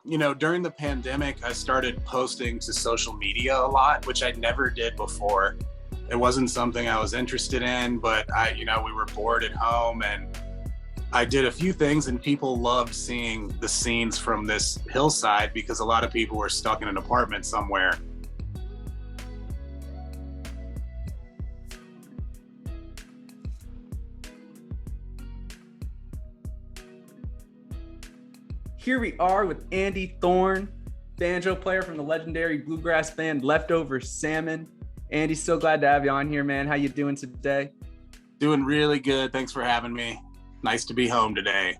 During the pandemic, I started posting to social media a lot, which I never did before. It wasn't something I was interested in, but we were bored at home and I did a few things, and people loved seeing the scenes from this hillside because a lot of people were stuck in an apartment somewhere. Here we are with Andy Thorn, banjo player from the legendary bluegrass band Leftover Salmon. Andy, so glad to have you on here, man. How you doing today? Doing really good. Thanks for having me. Nice to be home today.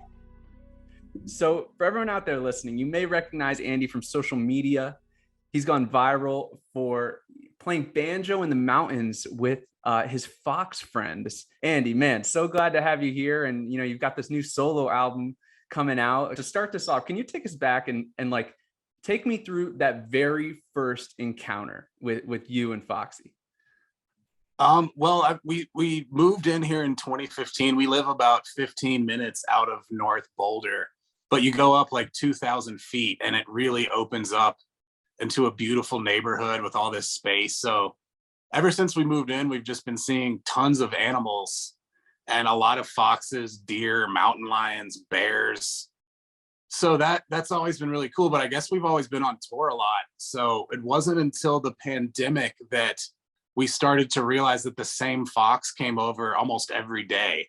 So for everyone out there listening, you may recognize Andy from social media. He's gone viral for playing banjo in the mountains with his fox friends. Andy, man, so glad to have you here. And, you've got this new solo album coming out. To start this off, can you take us back and like take me through that very first encounter with you and Foxy? We moved in here in 2015. We live about 15 minutes out of North Boulder, but you go up like 2,000 feet and it really opens up into a beautiful neighborhood with all this space. So ever since we moved in, we've just been seeing tons of animals and a lot of foxes, deer, mountain lions, bears. So that's always been really cool, but I guess we've always been on tour a lot. So it wasn't until the pandemic that we started to realize that the same fox came over almost every day.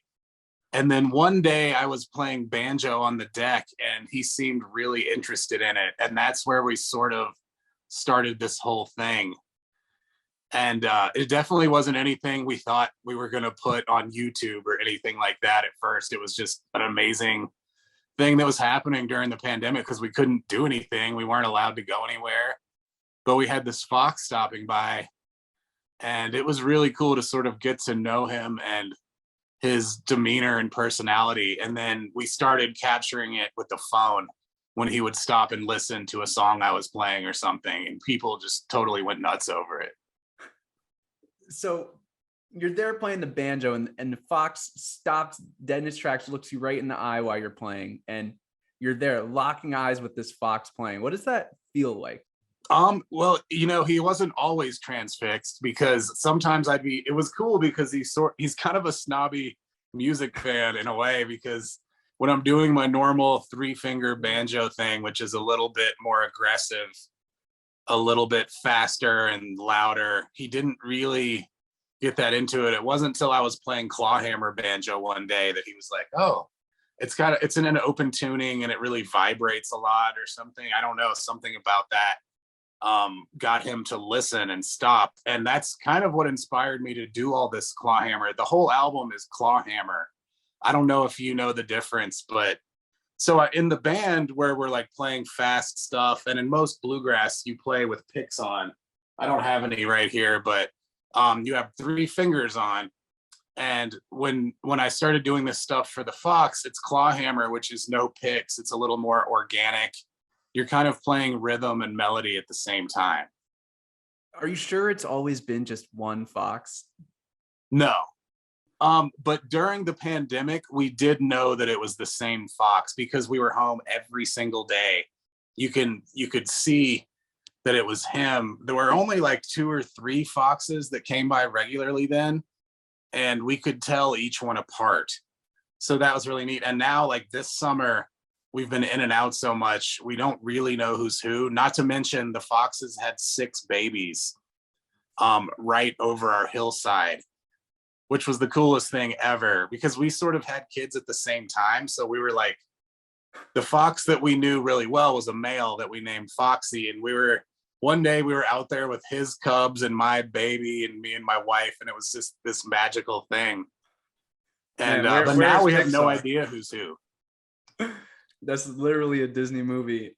And then one day I was playing banjo on the deck and he seemed really interested in it. And that's where we sort of started this whole thing. And it definitely wasn't anything we thought we were going to put on YouTube or anything like that at first. It was just an amazing thing that was happening during the pandemic because we couldn't do anything. We weren't allowed to go anywhere. But we had this fox stopping by. And it was really cool to sort of get to know him and his demeanor and personality. And then we started capturing it with the phone when he would stop and listen to a song I was playing or something. And people just totally went nuts over it. So you're there playing the banjo and the fox stops dead in his tracks, looks you right in the eye while you're playing. And you're there locking eyes with this fox playing. What does that feel like? He wasn't always transfixed because sometimes it was cool because he's kind of a snobby music fan in a way, because when I'm doing my normal 3-finger banjo thing, which is a little bit more aggressive, a little bit faster and louder, he didn't really get that into it. It wasn't until I was playing clawhammer banjo one day that he was like, oh, it's in an open tuning and it really vibrates a lot or something. I don't know, something about that got him to listen and stop. And that's kind of what inspired me to do all this clawhammer. The whole album is clawhammer. I don't know if you know the difference, but so in the band where we're like playing fast stuff, and in most bluegrass you play with picks on. I don't have any right here, but you have 3 fingers on. And when I started doing this stuff for the fox, it's clawhammer, which is no picks. It's a little more organic. You're kind of playing rhythm and melody at the same time. Are you sure it's always been just one fox? No. But during the pandemic, we did know that it was the same fox because we were home every single day. You could see that it was him. There were only like 2 or 3 foxes that came by regularly then, and we could tell each one apart. So that was really neat. And now, like this summer, we've been in and out so much, we don't really know who's who. Not to mention the foxes had 6 babies right over our hillside, which was the coolest thing ever because we sort of had kids at the same time. So we were like, the fox that we knew really well was a male that we named Foxy. And one day we were out there with his cubs and my baby and me and my wife. And it was just this magical thing. And but now we have no idea who's who. That's literally a Disney movie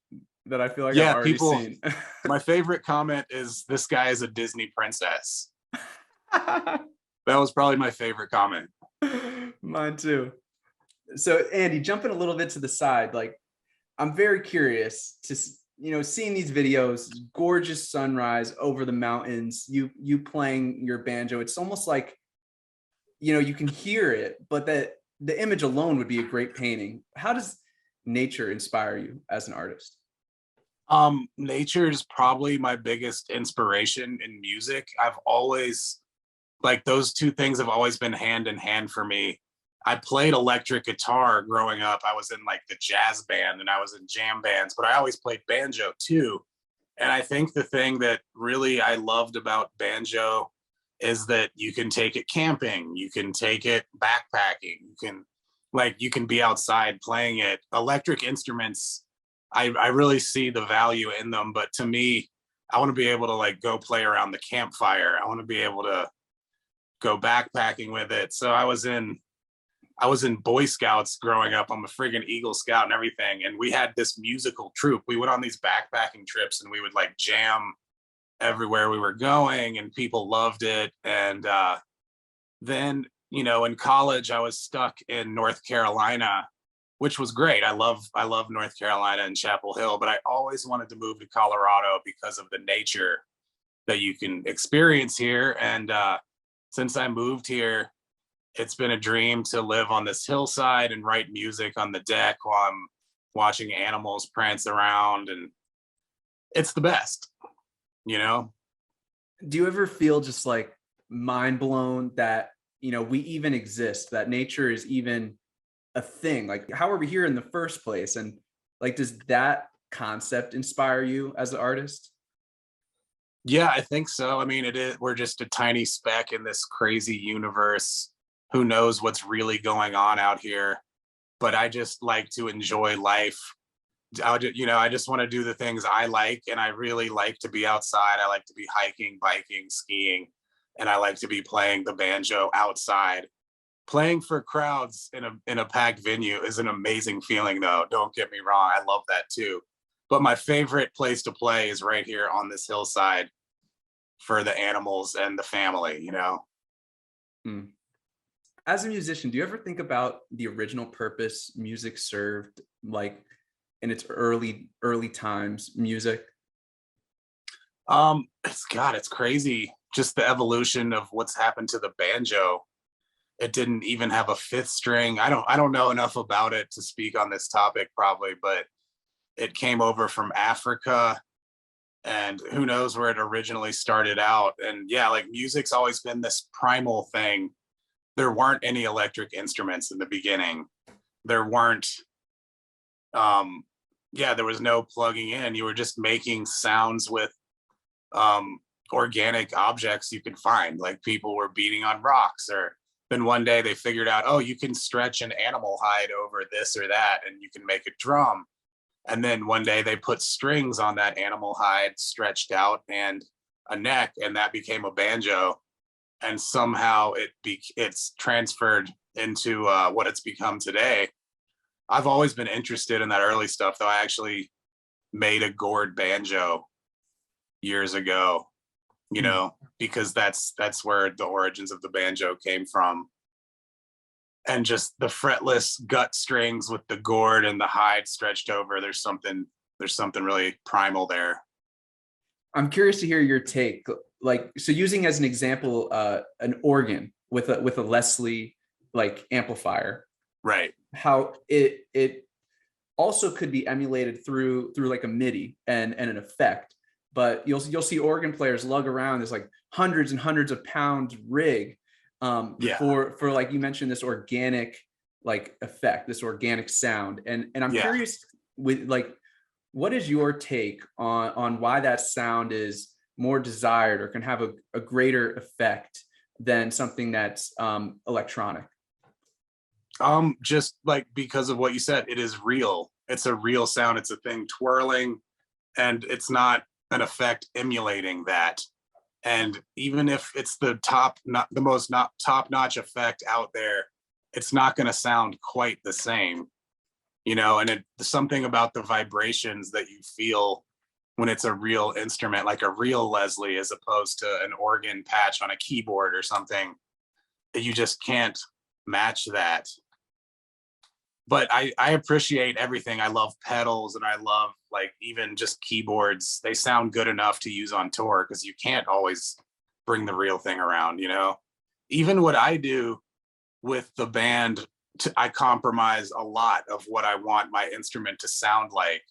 that I feel like I've already seen. My favorite comment is, "This guy is a Disney princess." That was probably my favorite comment. Mine too. So Andy, jumping a little bit to the side, like I'm very curious to, seeing these videos, gorgeous sunrise over the mountains, you playing your banjo. It's almost like, you can hear it, but that the image alone would be a great painting. How does nature inspire you as an artist? Nature's probably my biggest inspiration in music. I've always like those two things have always been hand in hand for me. I played electric guitar growing up. I was in like the jazz band and I was in jam bands, but I always played banjo too. And I think the thing that really I loved about banjo is that you can take it camping, you can take it backpacking, you can be outside playing it. Electric instruments, I really see the value in them, but to me, I want to be able to like go play around the campfire. I want to be able to go backpacking with it. So I was in Boy Scouts growing up. I'm a friggin' Eagle Scout and everything. And we had this musical troupe. We went on these backpacking trips and we would like jam everywhere we were going and people loved it. And then, in college, I was stuck in North Carolina, which was great. I love North Carolina and Chapel Hill, but I always wanted to move to Colorado because of the nature that you can experience here. And since I moved here, it's been a dream to live on this hillside and write music on the deck while I'm watching animals prance around, and it's the best, you know? Do you ever feel just like mind blown that, we even exist, that nature is even a thing? Like, how are we here in the first place? And like, does that concept inspire you as an artist? Yeah, I think so. I mean, it is, we're just a tiny speck in this crazy universe. Who knows what's really going on out here? But I just like to enjoy life. I just want to do the things I like, and I really like to be outside. I like to be hiking, biking, skiing, and I like to be playing the banjo outside. Playing for crowds in a packed venue is an amazing feeling, though. Don't get me wrong, I love that too. But my favorite place to play is right here on this hillside for the animals and the family. Hmm. As a musician, do you ever think about the original purpose music served, like in its early times, music? It's crazy. Just the evolution of what's happened to the banjo. It didn't even have a fifth string. I don't know enough about it to speak on this topic probably, but it came over from Africa and who knows where it originally started out. And yeah, like music's always been this primal thing. There weren't any electric instruments in the beginning. There weren't yeah, there was no plugging in. You were just making sounds with um organic objects you could find. Like people were beating on rocks, or then one day they figured out, oh, you can stretch an animal hide over this or that and you can make a drum. And then one day they put strings on that animal hide stretched out and a neck, and that became a banjo. And somehow it's transferred into what it's become today. I've always been interested in that early stuff, though. I actually made a gourd banjo years ago, Hmm. because that's where the origins of the banjo came from. And just the fretless gut strings with the gourd and the hide stretched over. There's something really primal there. I'm curious to hear your take. Like, so using as an example, an organ with a Leslie like amplifier, Right. how it also could be emulated through like a MIDI and an effect. But you'll see organ players lug around this like hundreds and hundreds of pound rig, Yeah. for like you mentioned, this organic like effect, this organic sound. And I'm Yeah. curious with like, what is your take on why that sound is more desired or can have a greater effect than something that's electronic? Just like because of what you said, it is real. It's a real sound. It's a thing twirling, and it's not an effect emulating that. And even if it's not the most not top notch effect out there, it's not going to sound quite the same, And something about the vibrations that you feel when it's a real instrument, like a real Leslie, as opposed to an organ patch on a keyboard or something, that you just can't match that. But I appreciate everything. I love pedals and I love like even just keyboards. They sound good enough to use on tour because you can't always bring the real thing around. Even what I do with the band, I compromise a lot of what I want my instrument to sound like.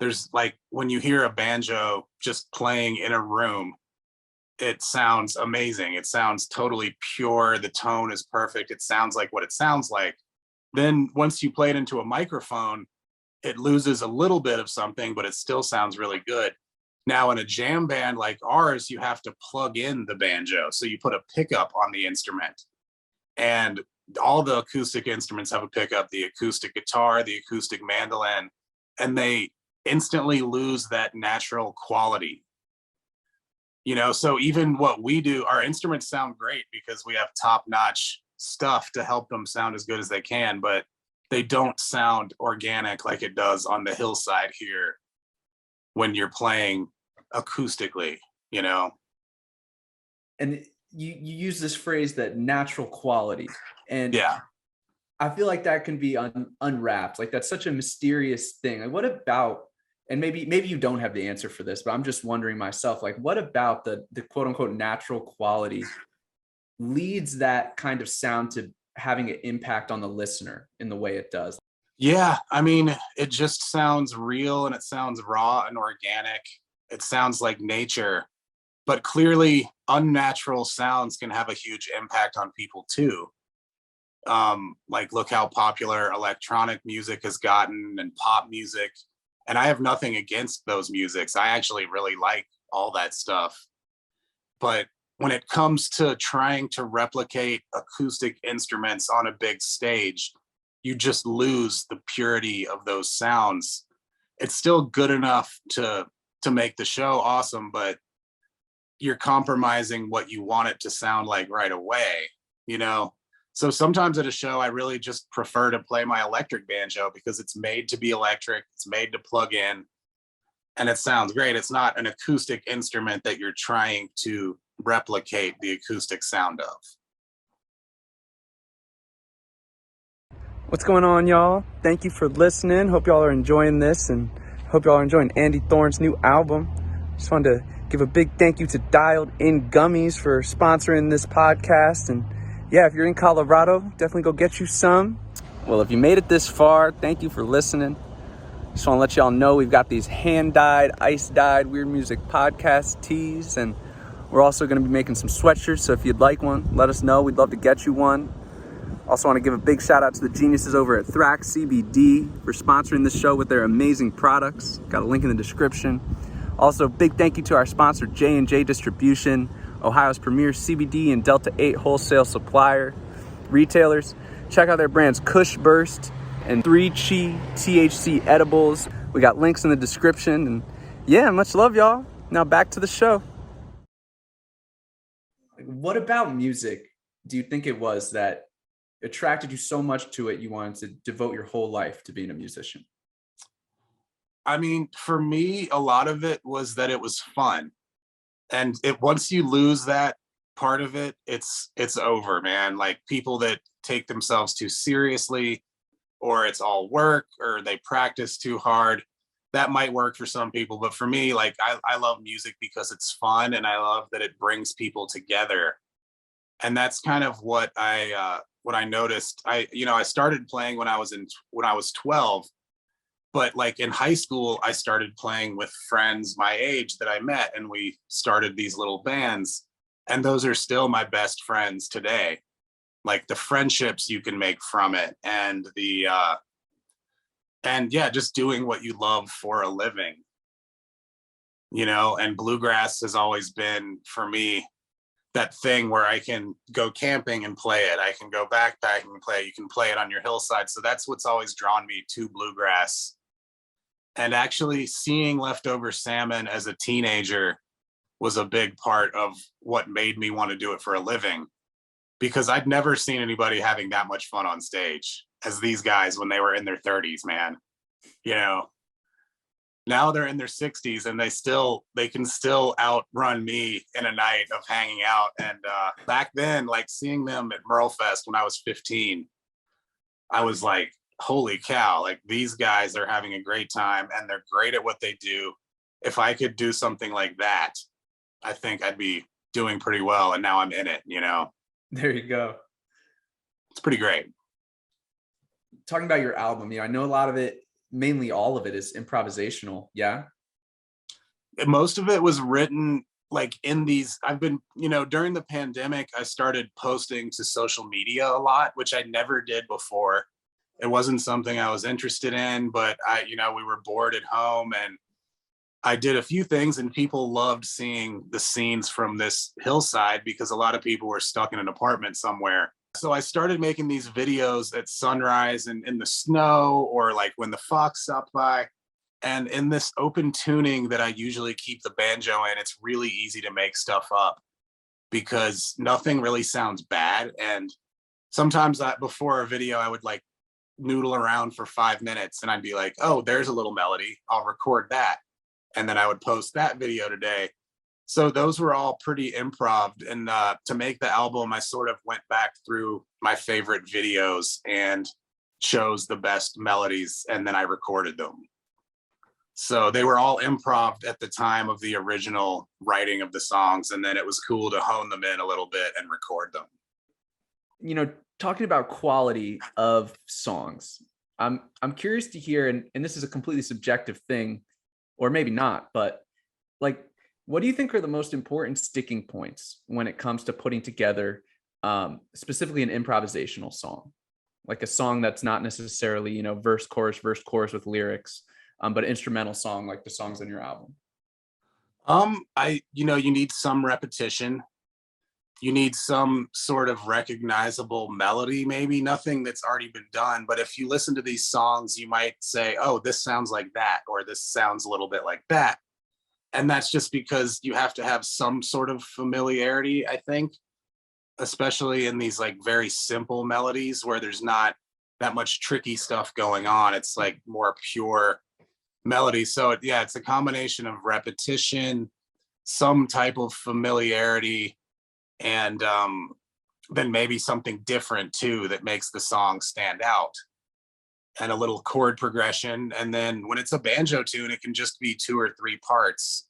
There's like when you hear a banjo just playing in a room, it sounds amazing. It sounds totally pure. The tone is perfect. It sounds like what it sounds like. Then once you play it into a microphone, it loses a little bit of something, but it still sounds really good. Now, in a jam band like ours, you have to plug in the banjo. So you put a pickup on the instrument, and all the acoustic instruments have a pickup, the acoustic guitar, the acoustic mandolin, and they instantly lose that natural quality. So even what we do, our instruments sound great because we have top-notch stuff to help them sound as good as they can, but they don't sound organic like it does on the hillside here when you're playing acoustically, you know? And you use this phrase, that natural quality. And Yeah. I feel like that can be unwrapped. Like, that's such a mysterious thing. Like, what about, and maybe you don't have the answer for this, but I'm just wondering myself, like, what about the quote unquote natural quality leads that kind of sound to having an impact on the listener in the way it does? Yeah, I mean, it just sounds real and it sounds raw and organic. It sounds like nature, but clearly unnatural sounds can have a huge impact on people too. Like look how popular electronic music has gotten and pop music. And I have nothing against those musics. I actually really like all that stuff. But when it comes to trying to replicate acoustic instruments on a big stage, you just lose the purity of those sounds. It's still good enough to make the show awesome, but you're compromising what you want it to sound like right away, you know? So sometimes at a show, I really just prefer to play my electric banjo because it's made to be electric, it's made to plug in, and it sounds great. It's not an acoustic instrument that you're trying to replicate the acoustic sound of. What's going on, y'all? Thank you for listening. Hope y'all are enjoying this, and hope y'all are enjoying Andy Thorn's new album. Just wanted to give a big thank you to Dialed In Gummies for sponsoring this podcast. And yeah, if you're in Colorado, definitely go get you some. Well, if you made it this far, thank you for listening. Just want to let y'all know we've got these hand-dyed, ice-dyed Weird Music Podcast tees, and we're also going to be making some sweatshirts. So if you'd like one, let us know. We'd love to get you one. Also want to give a big shout out to the geniuses over at Thrax CBD for sponsoring this show with their amazing products. Got a link in the description. Also, big thank you to our sponsor, J&J Distribution, Ohio's premier CBD and Delta 8 wholesale supplier. Retailers, check out their brands Kush Burst and 3Chi THC edibles. We got links in the description. And yeah, much love, y'all. Now back to the show. What about music do you think it was that attracted you so much to it you wanted to devote your whole life to being a musician? I mean, for me, a lot of it was that it was fun. And once you lose that part of it, it's over, man. Like people that take themselves too seriously, or it's all work, or they practice too hard. That might work for some people, but for me, like I love music because it's fun, and I love that it brings people together. And that's kind of what I noticed. I started playing when I was 12, but like in high school, I started playing with friends my age that I met, and we started these little bands, and those are still my best friends today. Like the friendships you can make from it, and just doing what you love for a living, and bluegrass has always been for me that thing where I can go camping and play it. I can go backpacking and play it. You can play it on your hillside. So that's what's always drawn me to bluegrass. And actually seeing Leftover Salmon as a teenager was a big part of what made me want to do it for a living, because I'd never seen anybody having that much fun on stage as these guys when they were in their 30s, man. Now they're in their 60s and they can still outrun me in a night of hanging out. And back then, like seeing them at Merlefest when I was 15, I was like, holy cow, like these guys are having a great time and they're great at what they do. If I could do something like that, I think I'd be doing pretty well. And now I'm in it, There you go. It's pretty great. Talking about your album, I know a lot of it mainly all of it is improvisational. Yeah. Most of it was written like in these, I've been, during the pandemic, I started posting to social media a lot, which I never did before. It wasn't something I was interested in, but we were bored at home, and I did a few things, and people loved seeing the scenes from this hillside because a lot of people were stuck in an apartment somewhere. So I started making these videos at sunrise and in the snow, or like when the fox stopped by. And in this open tuning that I usually keep the banjo in, it's really easy to make stuff up because nothing really sounds bad. And sometimes before a video, I would like noodle around for 5 minutes and I'd be like, oh, there's a little melody. I'll record that. And then I would post that video today. So those were all pretty improv. And to make the album, I sort of went back through my favorite videos and chose the best melodies, and then I recorded them. So they were all improv at the time of the original writing of the songs. And then it was cool to hone them in a little bit and record them. Talking about quality of songs, I'm curious to hear, and this is a completely subjective thing, or maybe not, but like, what do you think are the most important sticking points when it comes to putting together specifically an improvisational song? Like a song that's not necessarily, verse, chorus with lyrics, but an instrumental song like the songs on your album. You need some repetition. You need some sort of recognizable melody, maybe nothing that's already been done. But if you listen to these songs, you might say, oh, this sounds like that, or this sounds a little bit like that. And that's just because you have to have some sort of familiarity, I think, especially in these like very simple melodies where there's not that much tricky stuff going on. It's like more pure melody. So it's a combination of repetition, some type of familiarity, and then maybe something different too that makes the song stand out, and a little chord progression. And then when it's a banjo tune, it can just be 2 or 3 parts.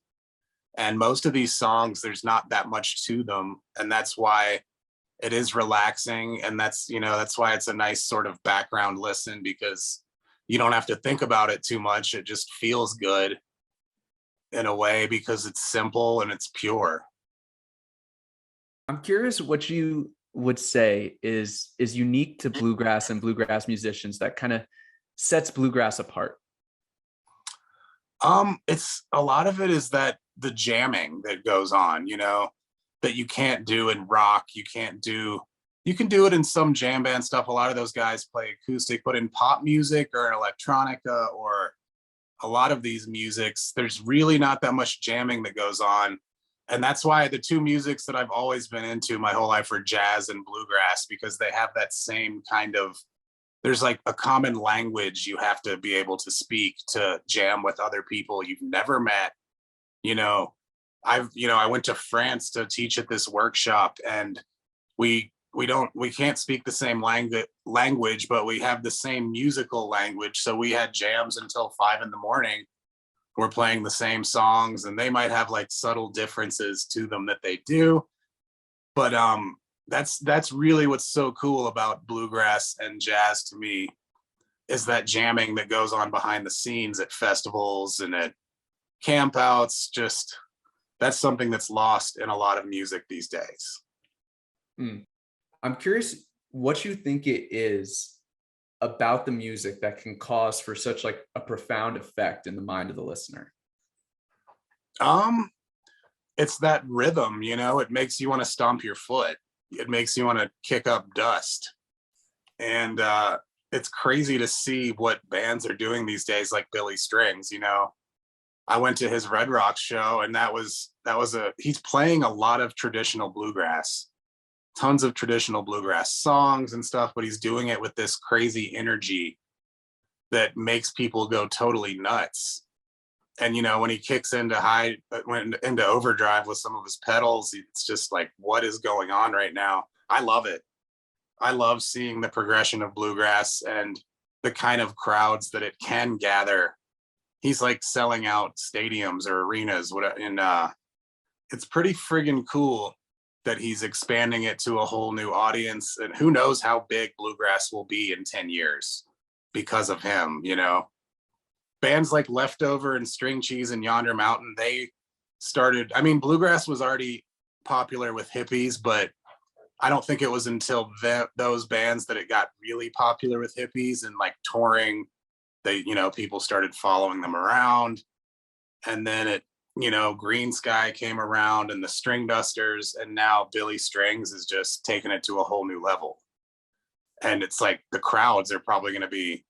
And most of these songs, there's not that much to them, and that's why it is relaxing. And that's why it's a nice sort of background listen, because you don't have to think about it too much. It just feels good in a way because it's simple and it's pure. I'm curious what you would say is unique to bluegrass and bluegrass musicians that kind of sets bluegrass apart. It's a lot of it is that the jamming that goes on, that you can't do in rock. You can do it in some jam band stuff. A lot of those guys play acoustic, but in pop music or in electronica or a lot of these musics, there's really not that much jamming that goes on. And that's why the two musics that I've always been into my whole life are jazz and bluegrass, because they have that same kind of, there's like a common language you have to be able to speak to jam with other people you've never met. I went to France to teach at this workshop, and we can't speak the same language, but we have the same musical language. So we had jams until 5 a.m. We're playing the same songs, and they might have like subtle differences to them that they do. But that's really what's so cool about bluegrass and jazz to me, is that jamming that goes on behind the scenes at festivals and at campouts. Just that's something that's lost in a lot of music these days. I'm curious what you think it is about the music that can cause for such like a profound effect in the mind of the listener. It's that rhythm, it makes you want to stomp your foot. It makes you want to kick up dust. And it's crazy to see what bands are doing these days, like Billy Strings. I went to his Red Rocks show, and he's playing a lot of traditional bluegrass, tons of traditional bluegrass songs and stuff, but he's doing it with this crazy energy that makes people go totally nuts. And when he kicks into overdrive with some of his pedals, it's just like, what is going on right now? I love it. I love seeing the progression of bluegrass and the kind of crowds that it can gather. He's like selling out stadiums or arenas, and it's pretty friggin' cool that he's expanding it to a whole new audience. And who knows how big bluegrass will be in 10 years because of him. bands like Leftover and String Cheese and Yonder Mountain, they started, I mean, bluegrass was already popular with hippies, but I don't think it was until those bands that it got really popular with hippies and like touring, they, people started following them around. And then Green Sky came around and the String Dusters, and now Billy Strings is just taking it to a whole new level. And it's like the crowds are probably going to be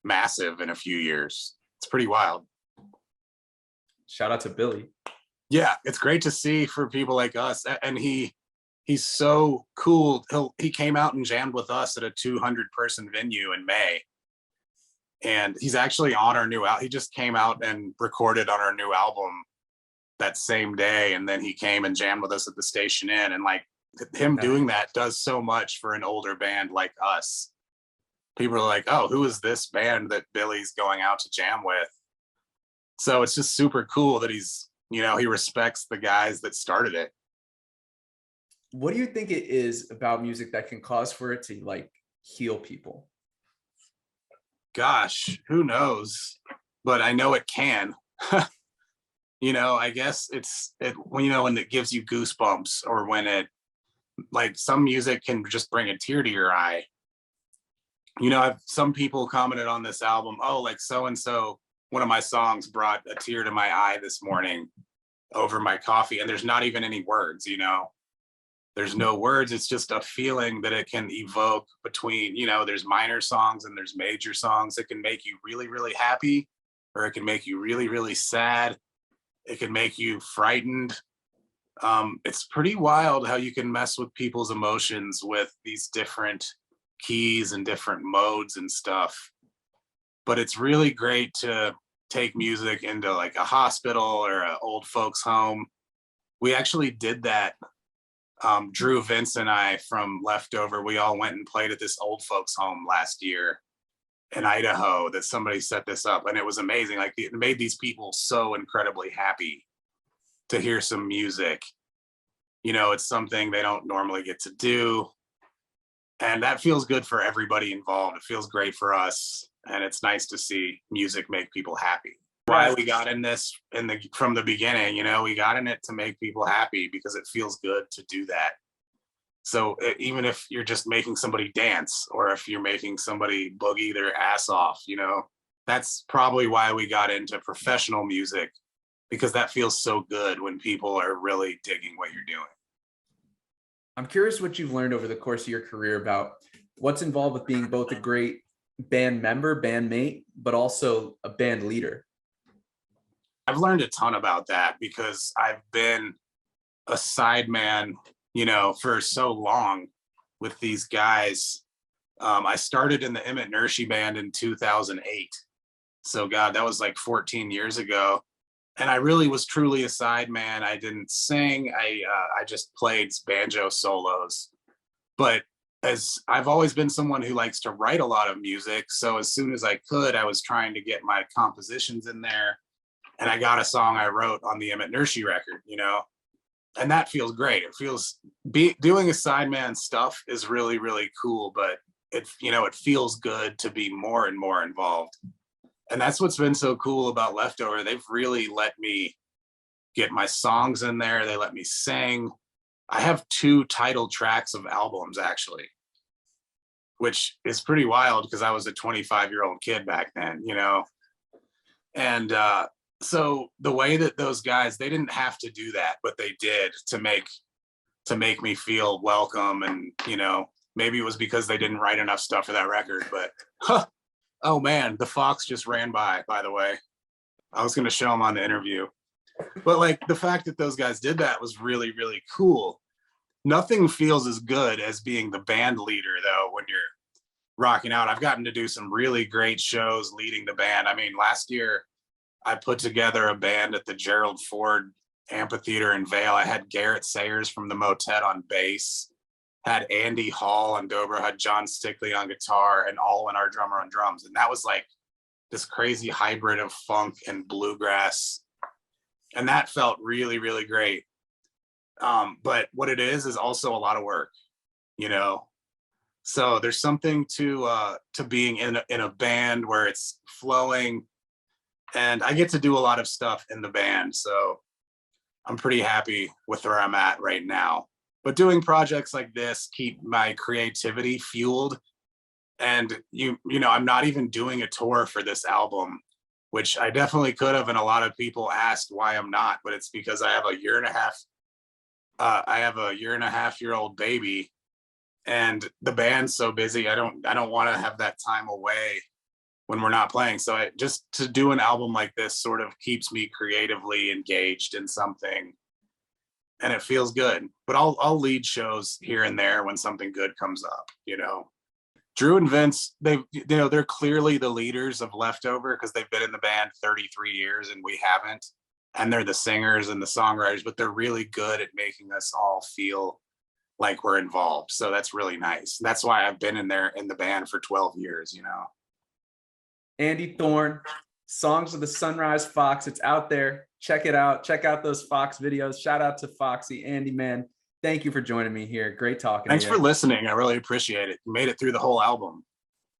massive in a few years. It's pretty wild. Shout out to Billy. Yeah, it's great to see for people like us. And he's so cool. He came out and jammed with us at a 200-person venue in May. And he's actually on our new album. He just came out and recorded on our new album that same day. And then he came and jammed with us at the Station Inn. And like him doing that does so much for an older band like us. People are like, oh, who is this band that Billy's going out to jam with? So it's just super cool that he's, he respects the guys that started it. What do you think it is about music that can cause for it to like heal people? Gosh, who knows? But I know it can. I guess when it gives you goosebumps, or when it, like, some music can just bring a tear to your eye. Some people commented on this album, oh, like so-and-so, one of my songs brought a tear to my eye this morning over my coffee. And there's not even any words, there's no words. It's just a feeling that it can evoke between, there's minor songs and there's major songs. It can make you really, really happy, or it can make you really, really sad. It can make you frightened. It's pretty wild how you can mess with people's emotions with these different keys and different modes and stuff. But it's really great to take music into like a hospital or an old folks home. We actually did that. Drew, Vince, and I from Leftover, we all went and played at this old folks home last year in Idaho that somebody set this up, and it was amazing. Like, it made these people so incredibly happy to hear some music. It's something they don't normally get to do, and that feels good for everybody involved. It feels great for us, and it's nice to see music make people happy. Why we got in this from the beginning, we got in it to make people happy because it feels good to do that. So even if you're just making somebody dance, or if you're making somebody boogie their ass off, that's probably why we got into professional music, because that feels so good when people are really digging what you're doing. I'm curious what you've learned over the course of your career about what's involved with being both a great band member, bandmate, but also a band leader. I've learned a ton about that because I've been a sideman, for so long with these guys. I started in the Emmett Nershey band in 2008. So God, that was like 14 years ago. And I really was truly a sideman. I didn't sing. I just played banjo solos. But as I've always been someone who likes to write a lot of music, so as soon as I could, I was trying to get my compositions in there. And I got a song I wrote on the Emmett Nershey record, and that feels great. It feels doing a sideman stuff is really, really cool, but it feels good to be more and more involved. And that's what's been so cool about Leftover. They've really let me get my songs in there. They let me sing. I have 2 title tracks of albums, actually, which is pretty wild because I was a 25-year-old kid back then, and so the way that those guys, they didn't have to do that, but they did to make me feel welcome. And maybe it was because they didn't write enough stuff for that record, but oh man, the fox just ran by the way. I was going to show him on the interview, but like the fact that those guys did that was really, really cool. Nothing feels as good as being the band leader, though, when you're rocking out. I've gotten to do some really great shows leading the band. I mean, last year I put together a band at the Gerald Ford Amphitheater in Vail. I had Garrett Sayers from the Motet on bass, had Andy Hall on dobro, had John Stickley on guitar, and Alwyn, our drummer, on drums. And that was like this crazy hybrid of funk and bluegrass. And that felt really, really great. But what it is also a lot of work, So there's something to being in a band where it's flowing. and I get to do a lot of stuff in the band. So I'm pretty happy with where I'm at right now. But doing projects like this keep my creativity fueled. And I'm not even doing a tour for this album, which I definitely could have. And a lot of people asked why I'm not, but it's because I have a year and a half. I have a year old baby, and the band's so busy. I don't want to have that time away when we're not playing. So just to do an album like this sort of keeps me creatively engaged in something, and it feels good. But I'll lead shows here and there when something good comes up. Drew and Vince, they're clearly the leaders of Leftover because they've been in the band 33 years and we haven't. And they're the singers and the songwriters, but they're really good at making us all feel like we're involved. So that's really nice. That's why I've been in the band for 12 years. Andy Thorn, Songs of the Sunrise Fox. It's out there. Check it out. Check out those Fox videos. Shout out to Foxy. Andy, man, thank you for joining me here. Great talking Thanks to you. for listening. I really appreciate it. You made it through the whole album.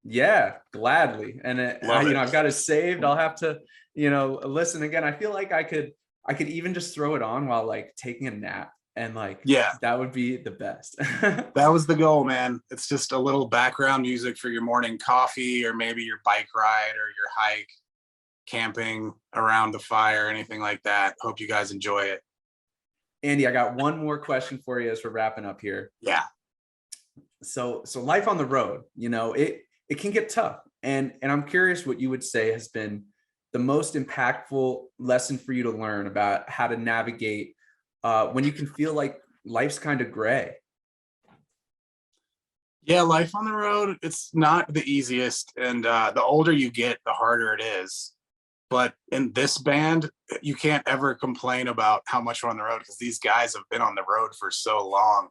Yeah, gladly. And I've got it saved. I'll have to, listen again. I feel like I could even just throw it on while like taking a nap, and that would be the best. That was the goal, man. It's just a little background music for your morning coffee, or maybe your bike ride or your hike, camping around the fire, anything like that. Hope you guys enjoy it. Andy, I got one more question for you as we're wrapping up here. Yeah. So life on the road, it can get tough. And I'm curious what you would say has been the most impactful lesson for you to learn about how to navigate when you can feel like life's kind of gray. Yeah, life on the road, it's not the easiest. And the older you get, the harder it is. But in this band, you can't ever complain about how much we're on the road because these guys have been on the road for so long.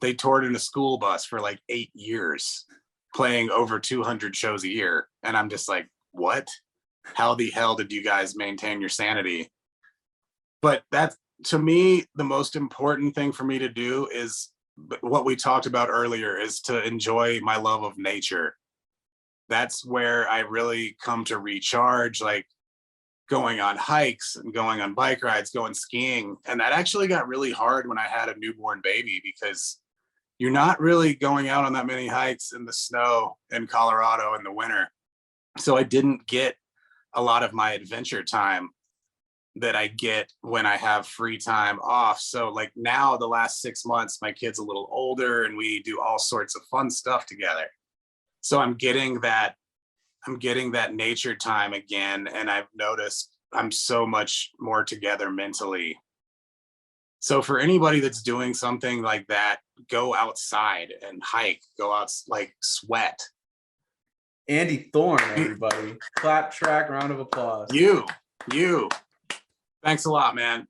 They toured in a school bus for like 8 years, playing over 200 shows a year. And I'm just like, what? How the hell did you guys maintain your sanity? But that's, to me, the most important thing for me to do is what we talked about earlier, is to enjoy my love of nature. That's where I really come to recharge, like going on hikes and going on bike rides, going skiing. And that actually got really hard when I had a newborn baby, because you're not really going out on that many hikes in the snow in Colorado in the winter. So I didn't get a lot of my adventure time that I get when I have free time off. So like now, the last 6 months, my kid's a little older and we do all sorts of fun stuff together. So I'm getting that nature time again. And I've noticed I'm so much more together mentally. So for anybody that's doing something like that, go outside and hike, go out, like sweat. Andy Thorn, everybody. Clap track, round of applause. You. Thanks a lot, man.